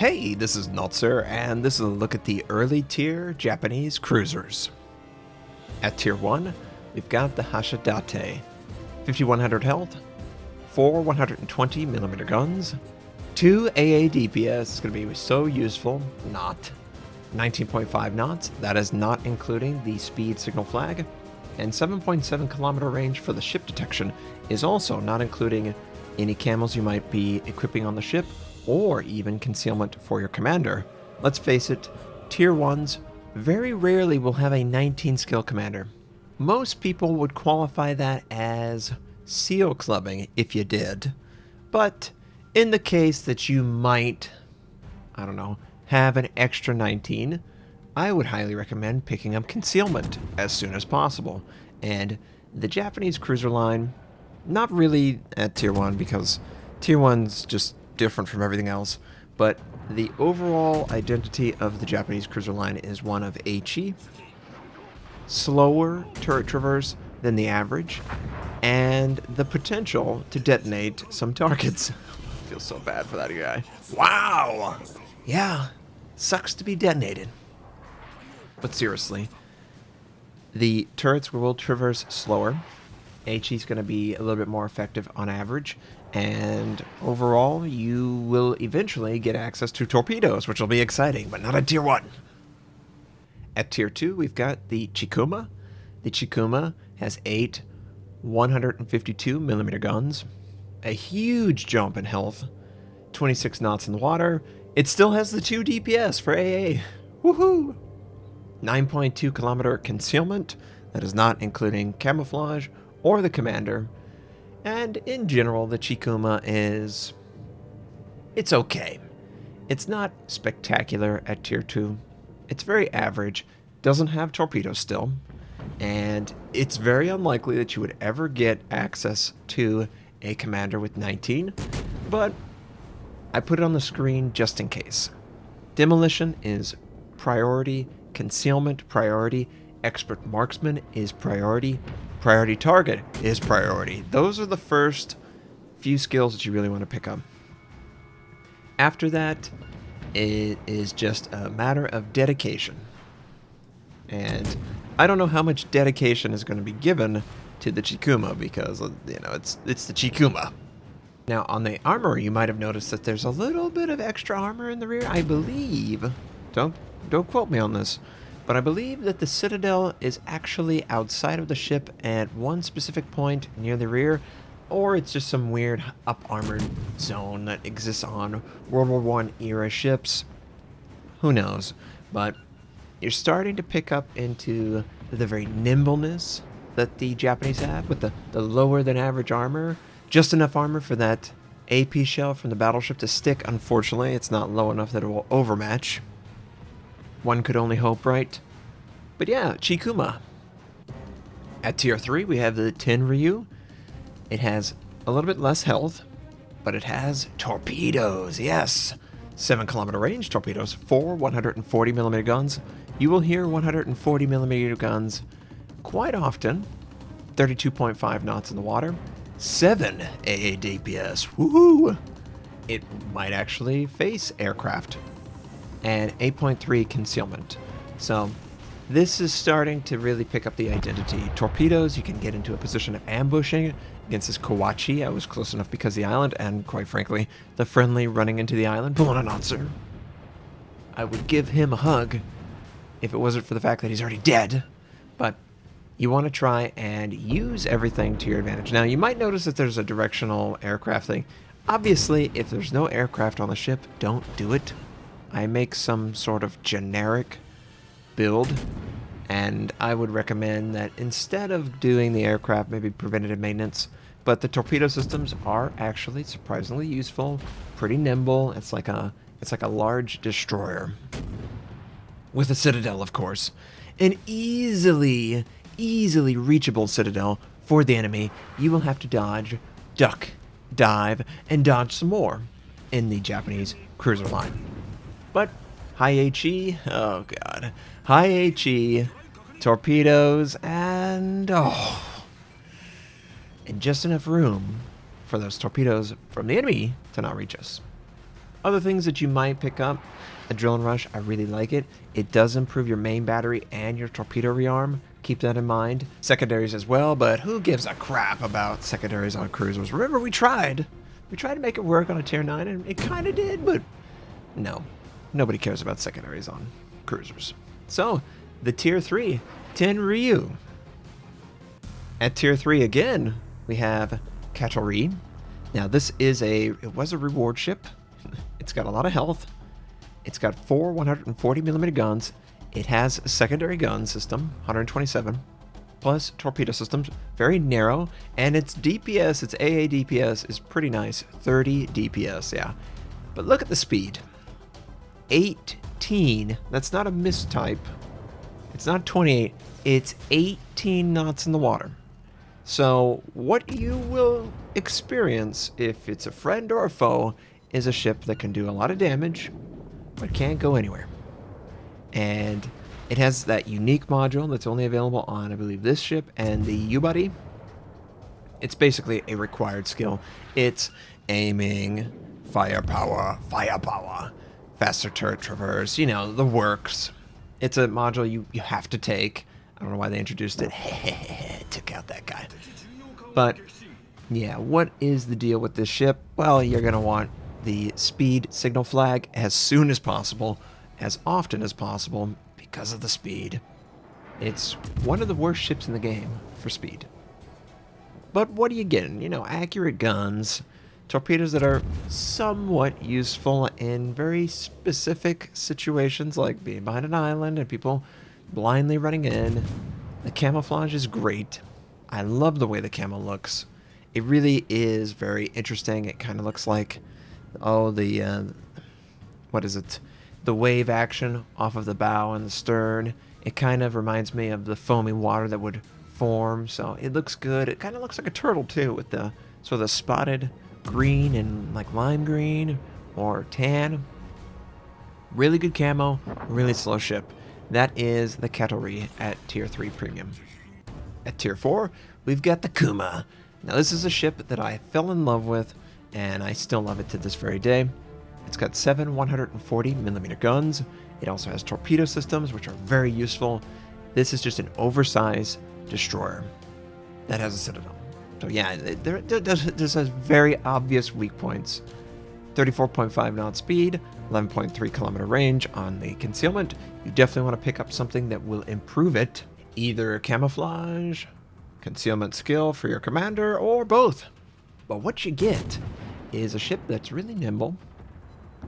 Hey, this is Notser, and this is a look at the early tier Japanese cruisers. At tier 1, we've got the Hashidate, 5100 health, 4 120mm guns, 2 AA DPS, it's going to be so useful, not. 19.5 knots, that is not including the speed signal flag, and 7.7 kilometer range for the ship detection is also not including any camos you might be equipping on the ship, or even concealment for your commander. Let's face it, tier 1s very rarely will have a 19 skill commander. Most people would qualify that as seal clubbing if you did, but in the case that you might, I don't know, have an extra 19, I would highly recommend picking up concealment as soon as possible. And the Japanese cruiser line, not really at tier 1 because tier 1's just different from everything else, but the overall identity of the Japanese cruiser line is one of HE, slower turret traverse than the average, and the potential to detonate some targets. I feel so bad for that guy. Wow! Yeah, sucks to be detonated. But seriously, the turrets will traverse slower. HE is going to be a little bit more effective on average, and overall you will eventually get access to torpedoes, which will be exciting, but not at tier 1. At tier 2, we've got the CHIKUMA. The CHIKUMA has 8 152mm guns, a huge jump in health, 26 knots in the water. It still has the 2 DPS for AA. Woohoo! 9.2 kilometer concealment, that is not including camouflage or the commander. And in general, the CHIKUMA it's okay. It's not spectacular at tier 2. It's very average, doesn't have torpedoes still, and it's very unlikely that you would ever get access to a commander with 19, but I put it on the screen just in case. Demolition is priority, concealment priority, expert marksman is priority, priority target is priority. Those are the first few skills that you really want to pick up. After that, it is just a matter of dedication. And I don't know how much dedication is going to be given to the CHIKUMA because, it's the CHIKUMA. Now, on the armor, you might have noticed that there's a little bit of extra armor in the rear. I believe, don't quote me on this, but I believe that the citadel is actually outside of the ship at one specific point near the rear, or it's just some weird up-armored zone that exists on World War I era ships. Who knows? But you're starting to pick up into the very nimbleness that the Japanese have with the lower than average armor. Just enough armor for that AP shell from the battleship to stick. Unfortunately, it's not low enough that it will overmatch. One could only hope, right? But yeah, CHIKUMA. At tier 3, we have the TENRYU. It has a little bit less health, but it has torpedoes, yes. 7 kilometer range torpedoes, 4 140mm guns. You will hear 140mm guns quite often. 32.5 knots in the water. 7 AA DPS, woohoo! It might actually face aircraft. And 8.3 concealment. So this is starting to really pick up the identity. Torpedoes, you can get into a position of ambushing against this Kawachi. I was close enough because of the island, and quite frankly, the friendly running into the island, pulling a Notser. I would give him a hug if it wasn't for the fact that he's already dead. But you want to try and use everything to your advantage. Now, you might notice that there's a directional aircraft thing. Obviously, if there's no aircraft on the ship, don't do it. I make some sort of generic build, and I would recommend that instead of doing the aircraft, maybe preventative maintenance. But the torpedo systems are actually surprisingly useful, pretty nimble. It's like a large destroyer with a citadel, of course, an easily reachable citadel for the enemy. You will have to dodge, duck, dive, and dodge some more in the Japanese cruiser line. But high HE, oh god, high HE, torpedoes, and just enough room for those torpedoes from the enemy to not reach us. Other things that you might pick up, Adrenaline Rush, I really like it. It does improve your main battery and your torpedo rearm. Keep that in mind. Secondaries as well, but who gives a crap about secondaries on cruisers? Remember, we tried. We tried to make it work on a tier 9, and it kind of did, but no. Nobody cares about secondaries on cruisers. So, the tier 3, TENRYU. At tier 3 again, we have KATORI. Now this is it was a reward ship. It's got a lot of health. It's got 4 140mm guns. It has a secondary gun system, 127, plus torpedo systems, very narrow, and its DPS, its AA DPS is pretty nice, 30 DPS, yeah. But look at the speed. 18, that's not a mistype. It's not 28, it's 18 knots in the water. So what you will experience, if it's a friend or a foe, is a ship that can do a lot of damage, but can't go anywhere. And it has that unique module that's only available on, I believe, this ship and the YUBARI. It's basically a required skill. It's aiming, firepower, faster turret traverse, you know, the works. It's a module you have to take. I don't know why they introduced it. Took out that guy. But, yeah, what is the deal with this ship? Well, you're going to want the speed signal flag as soon as possible, as often as possible, because of the speed. It's one of the worst ships in the game for speed. But what are you getting? You know, accurate guns, torpedoes that are somewhat useful in very specific situations, like being behind an island and people blindly running in. The camouflage is great. I love the way the camo looks. It really is very interesting. It kind of looks like, what is it? The wave action off of the bow and the stern. It kind of reminds me of the foamy water that would form, so it looks good. It kind of looks like a turtle too, with the sort of the spotted green and like lime green or tan. Really good camo, really slow ship. That is the KATORI at tier 3 premium. At tier 4, we've got the KUMA. Now this is a ship that I fell in love with, and I still love it to this very day. It's got 7 140mm guns. It also has torpedo systems, which are very useful. This is just an oversized destroyer that has a citadel. So yeah, it has very obvious weak points. 34.5 knot speed, 11.3 kilometer range on the concealment. You definitely want to pick up something that will improve it. Either camouflage, concealment skill for your commander, or both. But what you get is a ship that's really nimble,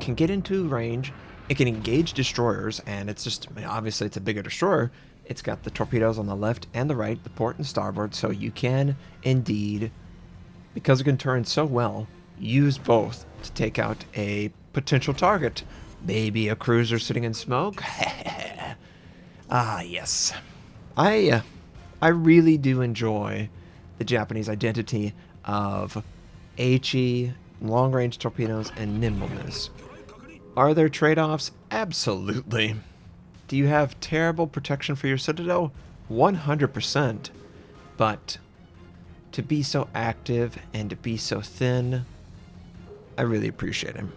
can get into range, it can engage destroyers, and it's just, I mean, obviously it's a bigger destroyer. It's got the torpedoes on the left and the right, the port and starboard, so you can indeed, because it can turn so well, use both to take out a potential target. Maybe a cruiser sitting in smoke. Ah, yes. I really do enjoy the Japanese identity of HE, long-range torpedoes, and nimbleness. Are there trade-offs? Absolutely. Do you have terrible protection for your citadel? 100%. But to be so active and to be so thin, I really appreciate him.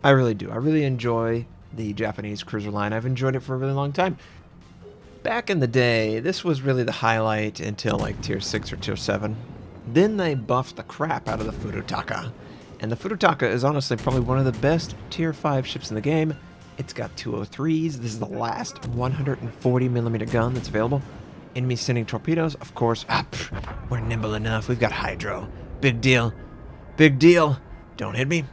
I really do. I really enjoy the Japanese cruiser line. I've enjoyed it for a really long time. Back in the day, this was really the highlight until like tier 6 or tier 7. Then they buffed the crap out of the Furutaka. And the Furutaka is honestly probably one of the best tier 5 ships in the game. It's got 203s. This is the last 140mm gun that's available. Enemy sending torpedoes, of course. We're nimble enough. We've got hydro. Big deal. Big deal. Don't hit me.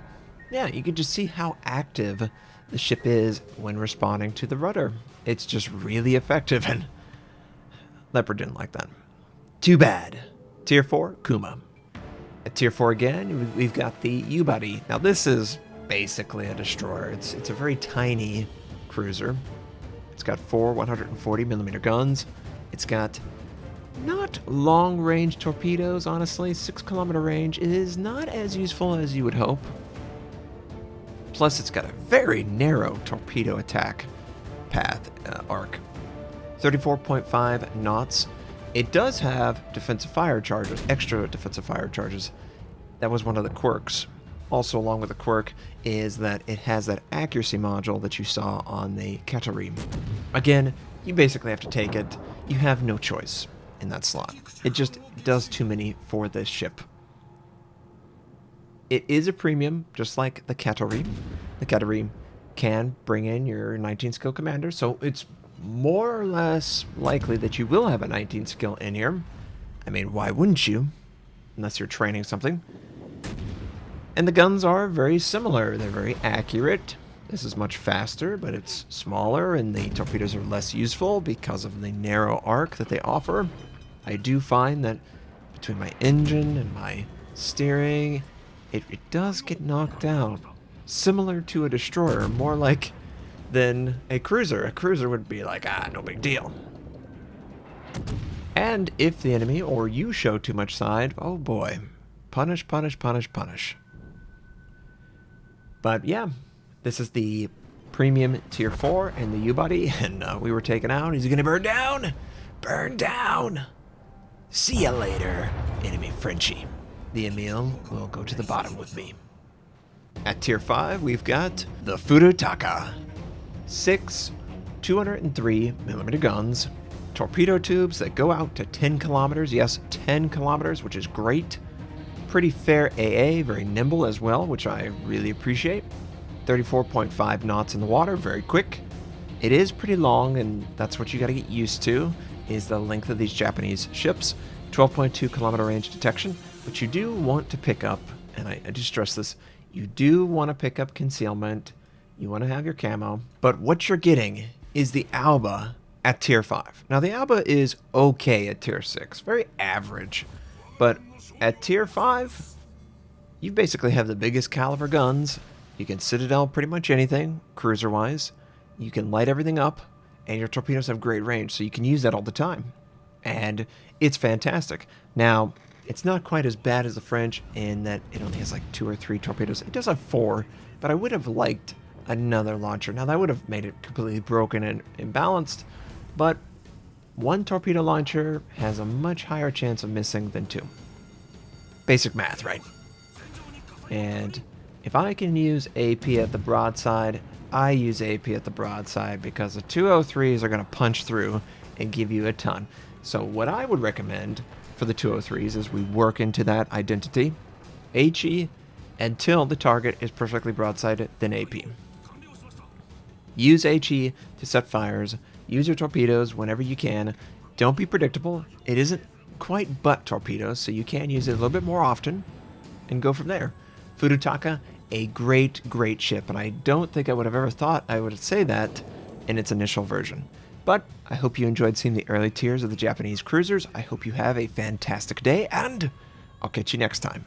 Yeah, you can just see how active the ship is when responding to the rudder. It's just really effective, and Leopard didn't like that. Too bad. Tier 4, KUMA. At Tier 4 again, we've got the YUBARI. Now this is basically a destroyer. It's a very tiny cruiser. It's got 4 140mm guns. It's got not long-range torpedoes, honestly. 6-kilometer range is not as useful as you would hope. Plus, it's got a very narrow torpedo attack path arc. 34.5 knots. It does have defensive fire charges, extra defensive fire charges. That was one of the quirks. Also, along with the quirk, is that it has that accuracy module that you saw on the KATORI. Again, you basically have to take it. You have no choice in that slot. It just does too many for this ship. It is a premium, just like the KATORI. The KATORI can bring in your 19 skill commander, so it's more or less likely that you will have a 19 skill in here. I mean, why wouldn't you? Unless you're training something. And the guns are very similar. They're very accurate. This is much faster, but it's smaller, and the torpedoes are less useful because of the narrow arc that they offer. I do find that between my engine and my steering, it does get knocked down. Similar to a destroyer, more like than a cruiser. A cruiser would be like, no big deal. And if the enemy or you show too much side, oh boy. Punish, punish, punish, punish. But yeah, this is the premium tier 4 and the YUBARI, and we were taken out. Is he gonna burn down? Burn down! See ya later, enemy Frenchie. The Emile will go to the bottom with me. At tier 5, we've got the Furutaka. 6 203mm guns, torpedo tubes that go out to 10 kilometers. Yes, 10 kilometers, which is great. Pretty fair AA, very nimble as well, which I really appreciate. 34.5 knots in the water, very quick. It is pretty long, and that's what you got to get used to, is the length of these Japanese ships. 12.2 kilometer range detection, but you do want to pick up, and I do stress this, you do want to pick up concealment, you want to have your camo, but what you're getting is the Alba at tier 5. Now the Alba is okay at tier 6, very average, but at tier 5, you basically have the biggest caliber guns. You can citadel pretty much anything, cruiser-wise. You can light everything up, and your torpedoes have great range, so you can use that all the time. And it's fantastic. Now, it's not quite as bad as the French in that it only has like 2 or 3 torpedoes. It does have 4, but I would have liked another launcher. Now, that would have made it completely broken and imbalanced, but 1 torpedo launcher has a much higher chance of missing than 2. Basic math, right? And if I can use AP at the broadside, I use AP at the broadside because the 203s are going to punch through and give you a ton. So what I would recommend for the 203s is we work into that identity, HE, until the target is perfectly broadside, then AP. Use HE to set fires, use your torpedoes whenever you can. Don't be predictable. It isn't quite butt torpedoes, so you can use it a little bit more often and go from there. Furutaka, a great, great ship, and I don't think I would have ever thought I would say that in its initial version. But I hope you enjoyed seeing the early tiers of the Japanese cruisers. I hope you have a fantastic day, and I'll catch you next time.